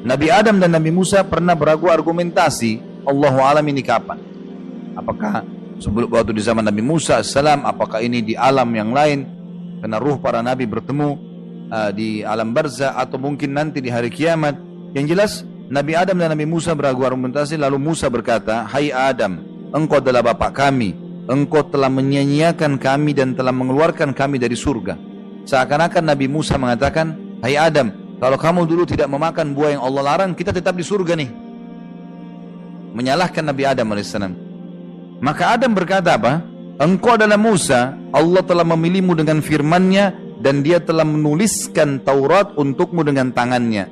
Nabi Adam dan Nabi Musa pernah beragu argumentasi. Allahu alam ini kapan? Apakah sebelum waktu di zaman Nabi Musa AS, apakah ini di alam yang lain karena ruh para nabi bertemu di alam barzah, atau mungkin nanti di hari kiamat? Yang jelas Nabi Adam dan Nabi Musa beragu argumentasi. Lalu Musa berkata, hai Adam, engkau adalah bapak kami, engkau telah menyia-nyiakan kami dan telah mengeluarkan kami dari surga. Seakan-akan Nabi Musa mengatakan, hai Adam, kalau kamu dulu tidak memakan buah yang Allah larang, kita tetap di surga nih. Menyalahkan Nabi Adam AS. Maka Adam berkata apa? Engkau adalah Musa, Allah telah memilihmu dengan firman-Nya dan Dia telah menuliskan Taurat untukmu dengan tangannya.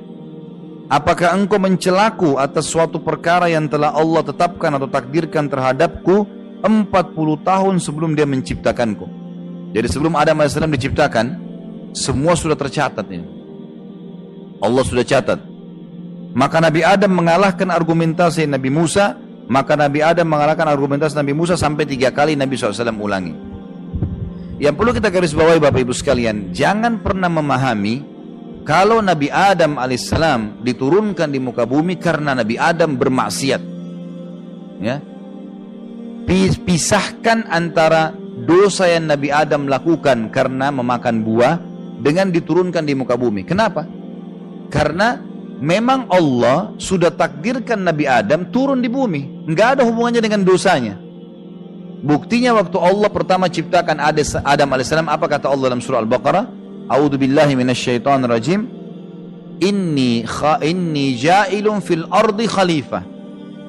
Apakah engkau mencelaku atas suatu perkara yang telah Allah tetapkan atau takdirkan terhadapku 40 tahun sebelum Dia menciptakanku? Jadi sebelum Adam AS diciptakan, semua sudah tercatat ini. Allah sudah catat. Maka Nabi Adam mengalahkan argumentasi Nabi Musa. Maka Nabi Adam mengalahkan argumentasi Nabi Musa sampai 3 kali Nabi SAW ulangi. Yang perlu kita garis bawahi Bapak Ibu sekalian, jangan pernah memahami kalau Nabi Adam alaihissalam diturunkan di muka bumi karena Nabi Adam bermaksiat. Ya, pisahkan antara dosa yang Nabi Adam lakukan karena memakan buah dengan diturunkan di muka bumi. Kenapa? Karena memang Allah sudah takdirkan Nabi Adam turun di bumi, nggak ada hubungannya dengan dosanya. Buktinya waktu Allah pertama ciptakan Adam alaihissalam, apa kata Allah dalam surah Al-Baqarah? A'udzu billahi minasyaitonir rajim. Inni ja'ilun fil ardi khalifah.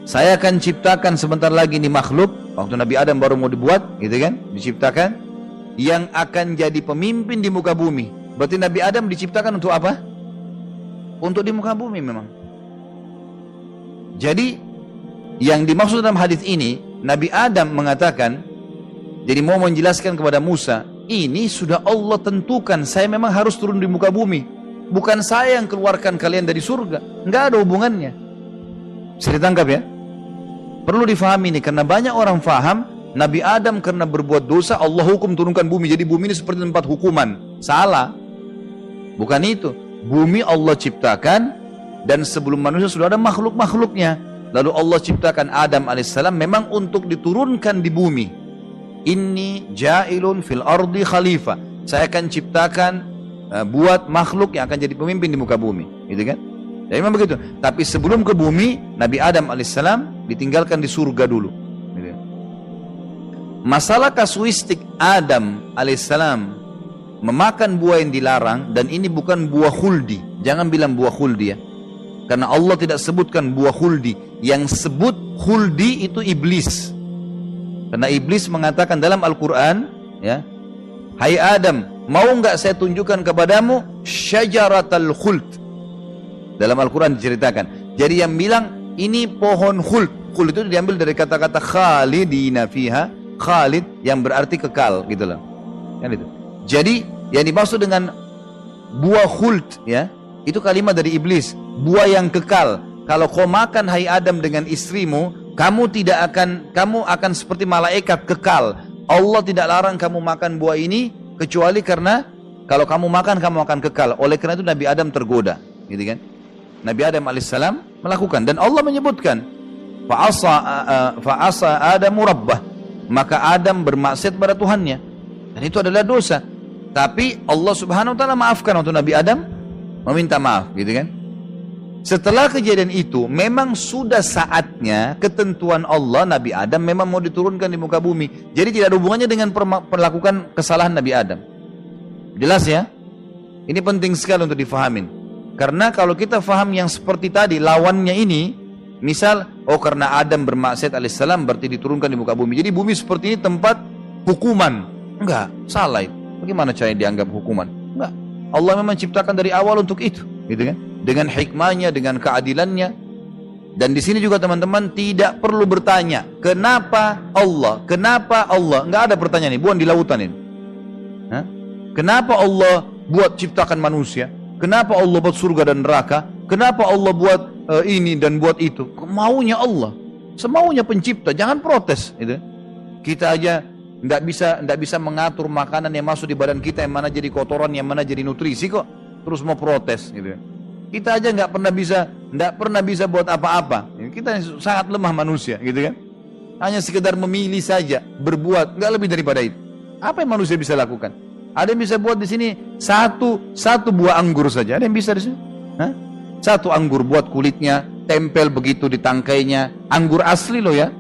Saya akan ciptakan sebentar lagi nih makhluk, waktu Nabi Adam baru mau dibuat, gitu kan? Diciptakan, yang akan jadi pemimpin di muka bumi. Berarti Nabi Adam diciptakan untuk apa? Untuk di muka bumi memang. Jadi yang dimaksud dalam hadis ini, Nabi Adam mengatakan, jadi mau menjelaskan kepada Musa, ini sudah Allah tentukan, saya memang harus turun di muka bumi, bukan saya yang keluarkan kalian dari surga. Nggak ada hubungannya. Bisa ditangkap ya? Perlu difahami ini, karena banyak orang faham Nabi Adam karena berbuat dosa Allah hukum turunkan bumi, jadi bumi ini seperti tempat hukuman. Salah. Bukan itu. Bumi Allah ciptakan, dan sebelum manusia sudah ada makhluk-makhluknya. Lalu Allah ciptakan Adam alaihissalam memang untuk diturunkan di bumi. Inni ja'ilun fil ardi khalifah. Saya akan ciptakan buat makhluk yang akan jadi pemimpin di muka bumi, gitu kan? Jadi memang begitu. Tapi sebelum ke bumi, Nabi Adam alaihissalam ditinggalkan di surga dulu, gitu. Masalah kasuistik Adam alaihissalam memakan buah yang dilarang, dan ini bukan buah khuldi. Jangan bilang buah khuldi ya, karena Allah tidak sebutkan buah khuldi. Yang sebut khuldi itu iblis, karena iblis mengatakan dalam Al-Quran ya, hai Adam, mau nggak saya tunjukkan kepadamu syajaratal khuld. Dalam Al-Quran diceritakan. Jadi yang bilang ini pohon khuld. Khuld itu diambil dari kata-kata khalidina fiha, khalid yang berarti kekal, gitu loh kan itu. Jadi yang dimaksud dengan buah khuld ya, itu kalimat dari iblis, buah yang kekal. Kalau kau makan hai Adam dengan istrimu, kamu akan seperti malaikat kekal. Allah tidak larang kamu makan buah ini kecuali karena kalau kamu makan kamu akan kekal. Oleh karena itu Nabi Adam tergoda, gitu kan? Nabi Adam alaihissalam melakukan, dan Allah menyebutkan fa'asa Adamu rabbah, maka Adam bermaksiat pada Tuhannya, dan itu adalah dosa. Tapi Allah subhanahu wa ta'ala maafkan untuk Nabi Adam, meminta maaf, gitu kan. Setelah kejadian itu, memang sudah saatnya ketentuan Allah, Nabi Adam memang mau diturunkan di muka bumi. Jadi tidak ada hubungannya dengan melakukan kesalahan Nabi Adam. Jelas ya? Ini penting sekali untuk difahamin. Karena kalau kita faham yang seperti tadi, lawannya ini, misal, oh karena Adam bermaksiat alaihissalam berarti diturunkan di muka bumi. Jadi bumi seperti ini tempat hukuman. Enggak, salah itu. Bagaimana caranya dianggap hukuman? Enggak. Allah memang ciptakan dari awal untuk itu, gitu kan? Dengan hikmahnya, dengan keadilannya. Dan di sini juga teman-teman tidak perlu bertanya, kenapa Allah? Kenapa Allah? Enggak ada pertanyaan ini, bukan di lautan ini. Hah? Kenapa Allah buat ciptakan manusia? Kenapa Allah buat surga dan neraka? Kenapa Allah buat ini dan buat itu? Maunya Allah, semaunya pencipta. Jangan protes, gitu. Kita aja nggak bisa mengatur makanan yang masuk di badan kita, yang mana jadi kotoran, yang mana jadi nutrisi kok terus mau protes, gitu. Kita aja nggak pernah bisa tidak pernah bisa buat apa-apa. Kita sangat lemah manusia, gitu kan? Hanya sekedar memilih saja, berbuat, nggak lebih daripada itu. Apa yang manusia bisa lakukan? Ada yang bisa buat di sini satu buah anggur saja. Ada yang bisa di sini? Hah? Satu anggur buat kulitnya, tempel begitu di tangkainya. Anggur asli loh ya.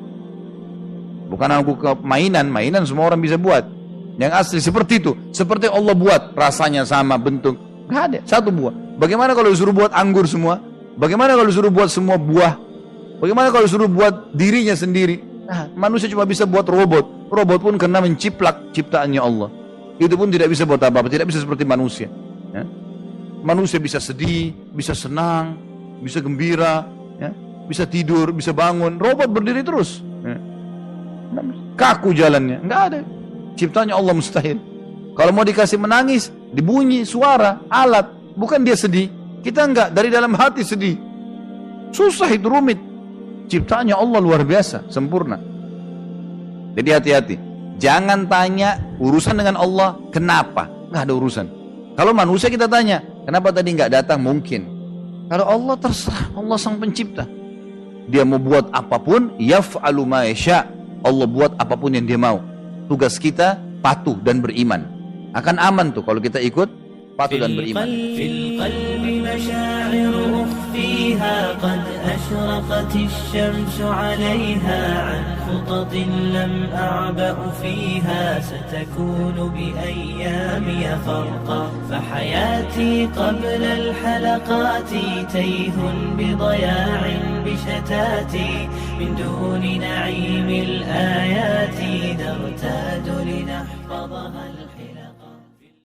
Bukan anggur mainan semua orang bisa buat. Yang asli seperti itu, seperti Allah buat, rasanya sama, bentuk. Nggak ada, satu buah. Bagaimana kalau disuruh buat anggur semua? Bagaimana kalau disuruh buat semua buah? Bagaimana kalau disuruh buat dirinya sendiri? Nah, manusia cuma bisa buat robot. Robot pun kena menciplak ciptaannya Allah. Itu pun tidak bisa buat apa-apa, tidak bisa seperti manusia. Ya. Manusia bisa sedih, bisa senang, bisa gembira, ya. Bisa tidur, bisa bangun. Robot berdiri terus. Ya. Kaku jalannya, nggak ada. Ciptanya Allah mustahil. Kalau mau dikasih menangis, dibunyi suara, alat. Bukan dia sedih. Kita enggak, dari dalam hati sedih. Susah itu, rumit. Ciptanya Allah luar biasa, sempurna. Jadi hati-hati. Jangan tanya urusan dengan Allah, kenapa? Enggak ada urusan. Kalau manusia kita tanya, kenapa tadi enggak datang? Mungkin. Kalau Allah terserah, Allah sang pencipta. Dia mau buat apapun, yaf'alu ma yasha. Allah buat apapun yang dia mau. Tugas kita patuh dan beriman. Akan aman tuh kalau kita ikut patuh dan beriman. Fil qalbi masyaa'ir ukhfiha qad ashraqat asy-syamsu 'alayha 'an khutatin lam a'ba'u fiha satakunu bi ayyami farqa fa hayati qabla al-halaqati tayhun bi daya'in bi shatati min duni na'im al-ayati dartadu linahfadhaha